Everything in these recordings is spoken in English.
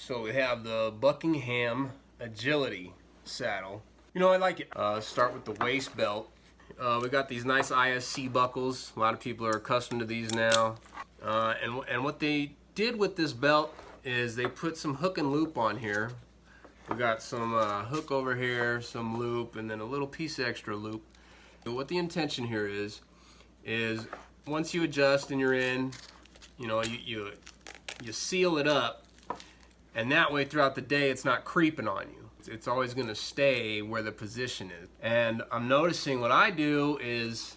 So we have the Buckingham Agility saddle. You know, I like it. Start with the waist belt. We got these nice ISC buckles. A lot of people are accustomed to these now. And what they did with this belt is they put some hook and loop on here. We got some hook over here, some loop, and then a little piece of extra loop. But what the intention here is once you adjust and you're in, you know, you seal it up, and that way throughout the day it's not creeping on you. It's always going to stay where the position is. And I'm noticing what I do is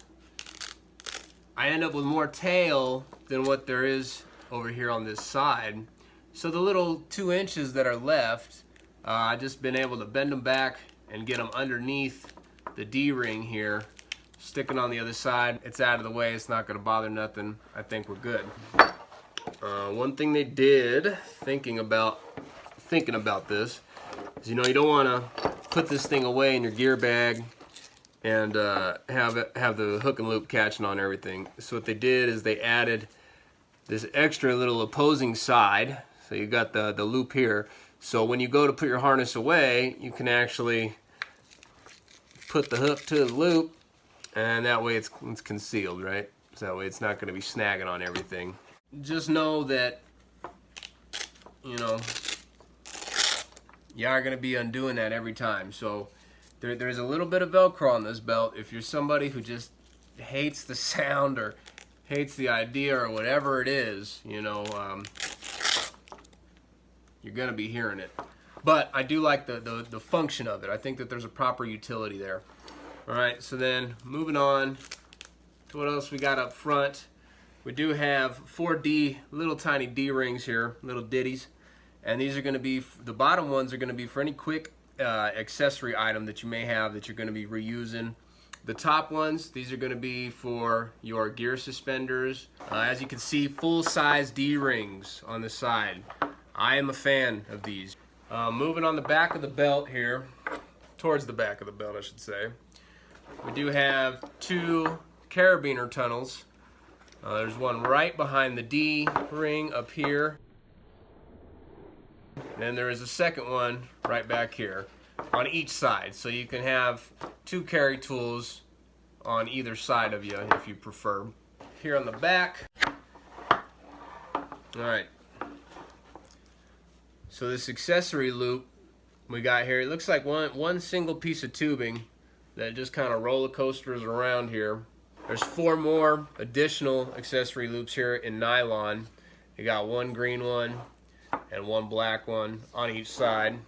I end up with more tail than what there is over here on this side. So the little 2 inches that are left, I've just been able to bend them back and get them underneath the D-ring here, sticking on the other side. It's out of the way, it's not going to bother nothing. I think we're good. One thing they did, thinking about this, is, you know, you don't want to put this thing away in your gear bag and have the hook and loop catching on everything. So what they did is they added this extra little opposing side. So you got the loop here. So when you go to put your harness away, you can actually put the hook to the loop, and that way it's concealed, right? So that way it's not going to be snagging on everything. Just know that, you know, you are going to be undoing that every time. So there's a little bit of Velcro on this belt. If you're somebody who just hates the sound or hates the idea or whatever it is, you know, you're going to be hearing it. But I do like the function of it. I think that there's a proper utility there. All right, so then moving on to what else we got up front. We do have 4 little tiny D-rings here, little ditties. And these are going to be, the bottom ones are going to be for any quick accessory item that you may have that you're going to be reusing. The top ones, these are going to be for your gear suspenders. As you can see, full-size D-rings on the side. I am a fan of these. Moving on the back of the belt here, towards the back of the belt I should say, we do have 2 carabiner tunnels. There's one right behind the D-ring up here. And there is a second one right back here on each side. So you can have 2 carry tools on either side of you if you prefer. Here on the back. Alright. So this accessory loop we got here, it looks like one single piece of tubing that just kind of roller coasters around here. There's 4 more additional accessory loops here in nylon. You got 1 green one and 1 black one on each side.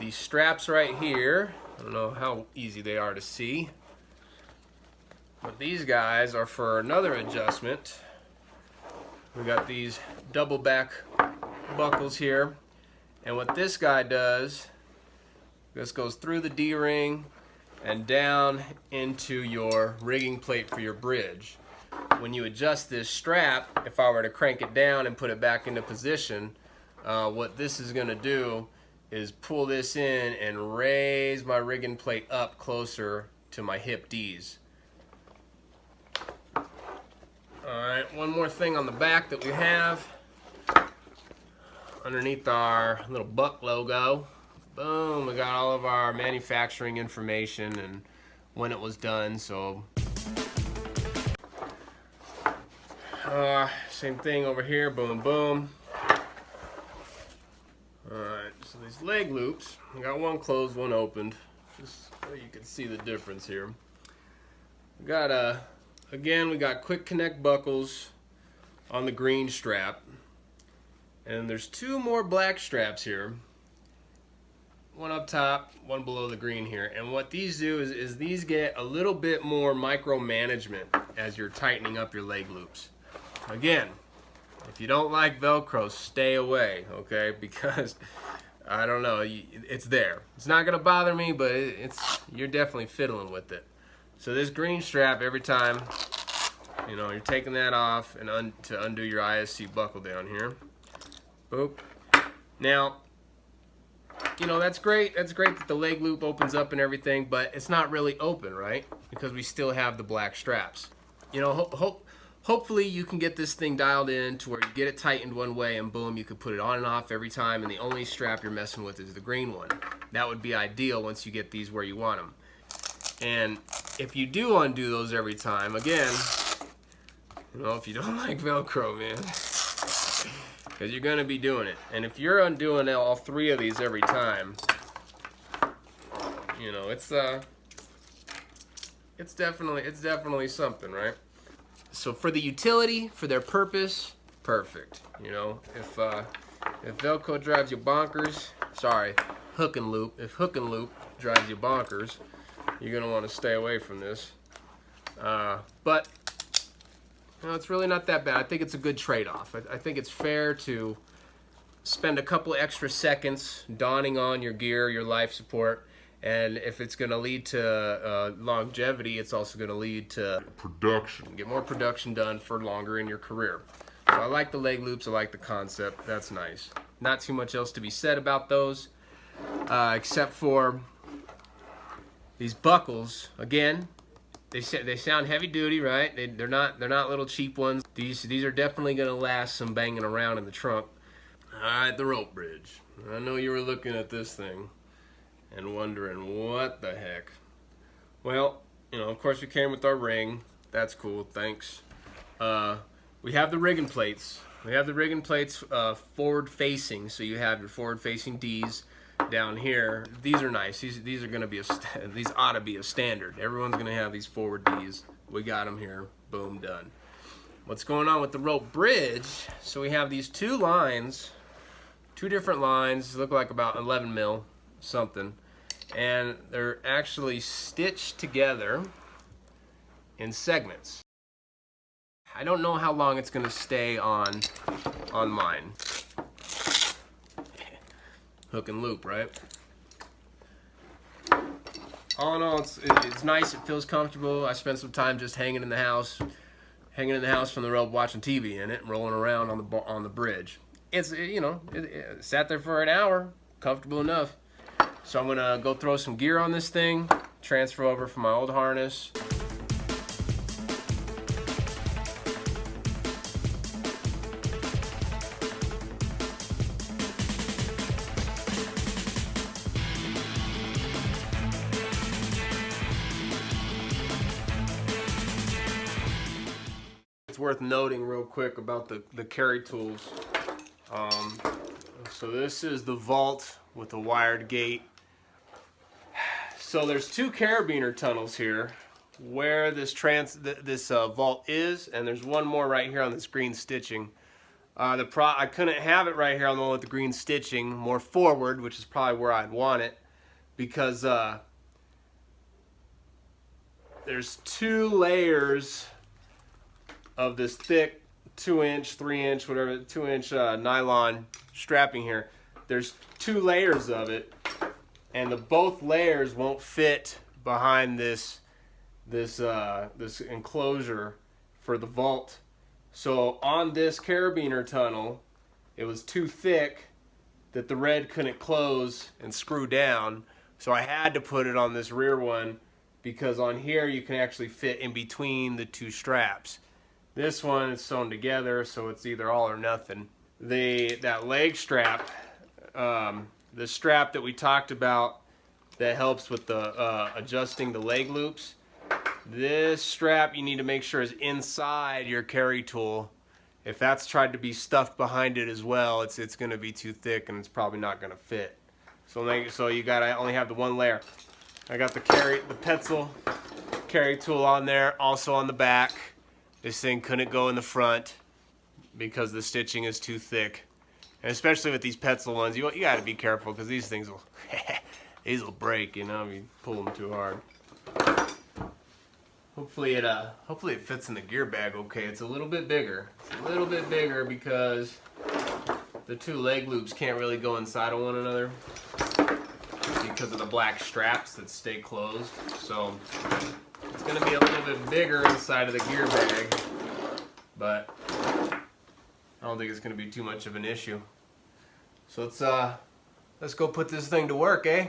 These straps right here, I don't know how easy they are to see, but these guys are for another adjustment. We got these double back buckles here, and what this guy does, this goes through the D-ring and down into your rigging plate for your bridge. When you adjust this strap, if I were to crank it down and put it back into position, what this is going to do is pull this in and raise my rigging plate up closer to my hip D's. Alright, one more thing on the back that we have. Underneath our little Buck logo, boom, we got all of our manufacturing information and when it was done. So same thing over here, boom, boom. Alright, so these leg loops, we got one closed, one opened, just so you can see the difference here. We got again, we got quick connect buckles on the green strap, and there's 2 more black straps here. One up top, one below the green here. And what these do is these get a little bit more micromanagement as you're tightening up your leg loops. Again, if you don't like Velcro, stay away, okay? Because, I don't know, it's there. It's not going to bother me, but you're definitely fiddling with it. So this green strap, every time, you know, you're taking that off and to undo your ISC buckle down here. Boop. Now, you know, that's great. That's great that the leg loop opens up and everything, but it's not really open, right? Because we still have the black straps. You know, hopefully you can get this thing dialed in to where you get it tightened one way and boom, you can put it on and off every time, and the only strap you're messing with is the green one. That would be ideal once you get these where you want them. And if you do undo those every time, again, you know, if you don't like Velcro, man, because you're going to be doing it. And if you're undoing all 3 of these every time, you know, it's definitely something, right? So for the utility, for their purpose, perfect. You know, if Velcro drives you bonkers, sorry, hook and loop. If hook and loop drives you bonkers, you're gonna want to stay away from this. But you know, it's really not that bad. I think it's a good trade-off. I think it's fair to spend a couple extra seconds donning on your gear, your life support. And if it's going to lead to longevity, it's also going to lead to production. Get more production done for longer in your career. So I like the leg loops. I like the concept. That's nice. Not too much else to be said about those, except for these buckles. Again, they sound heavy duty, right? They're not little cheap ones. These are definitely going to last some banging around in the trunk. All right, the rope bridge. I know you were looking at this thing and wondering what the heck. Well, you know, of course we came with our ring. That's cool, thanks. We have the rigging plates. We have the rigging plates forward facing, so you have your forward facing D's down here. These are nice. These are going to be these ought to be a standard. Everyone's going to have these forward D's. We got them here. Boom, done. What's going on with the rope bridge? So we have these 2 lines, 2 different lines, look like about 11 mil something, and they're actually stitched together in segments. I don't know how long it's going to stay on mine. Hook and loop, right? All in all, it's nice. It feels comfortable. I spent some time just hanging in the house from the rope, watching TV in it, rolling around on the bridge. It's, you know, it sat there for an hour, comfortable enough. So I'm gonna go throw some gear on this thing, transfer over from my old harness. It's worth noting real quick about the carry tools. So this is the vault with a wired gate. So there's 2 carabiner tunnels here where this vault is, and there's one more right here on this green stitching. I couldn't have it right here on the one with the green stitching, more forward, which is probably where I'd want it, because there's 2 layers of this thick 2-inch, 3-inch, whatever, 2-inch nylon strapping here. There's 2 layers of it, and both layers won't fit behind this enclosure for the vault. So on this carabiner tunnel, it was too thick that the red couldn't close and screw down. So I had to put it on this rear one, because on here you can actually fit in between the 2 straps. This one is sewn together, so it's either all or nothing. That leg strap, the strap that we talked about that helps with the adjusting the leg loops, this strap you need to make sure is inside your carry tool. If that's tried to be stuffed behind it as well, it's going to be too thick and it's probably not going to fit. So you gotta only have the 1 layer. I got the Petzl carry tool on there, also on the back. This thing couldn't go in the front because the stitching is too thick. And especially with these Petzl ones, you got to be careful, because these things will break, you know, if you pull them too hard. Hopefully it fits in the gear bag okay. It's a little bit bigger. It's a little bit bigger because the 2 leg loops can't really go inside of one another because of the black straps that stay closed. So it's going to be a little bit bigger inside of the gear bag, but I don't think it's going to be too much of an issue. So let's go put this thing to work, eh?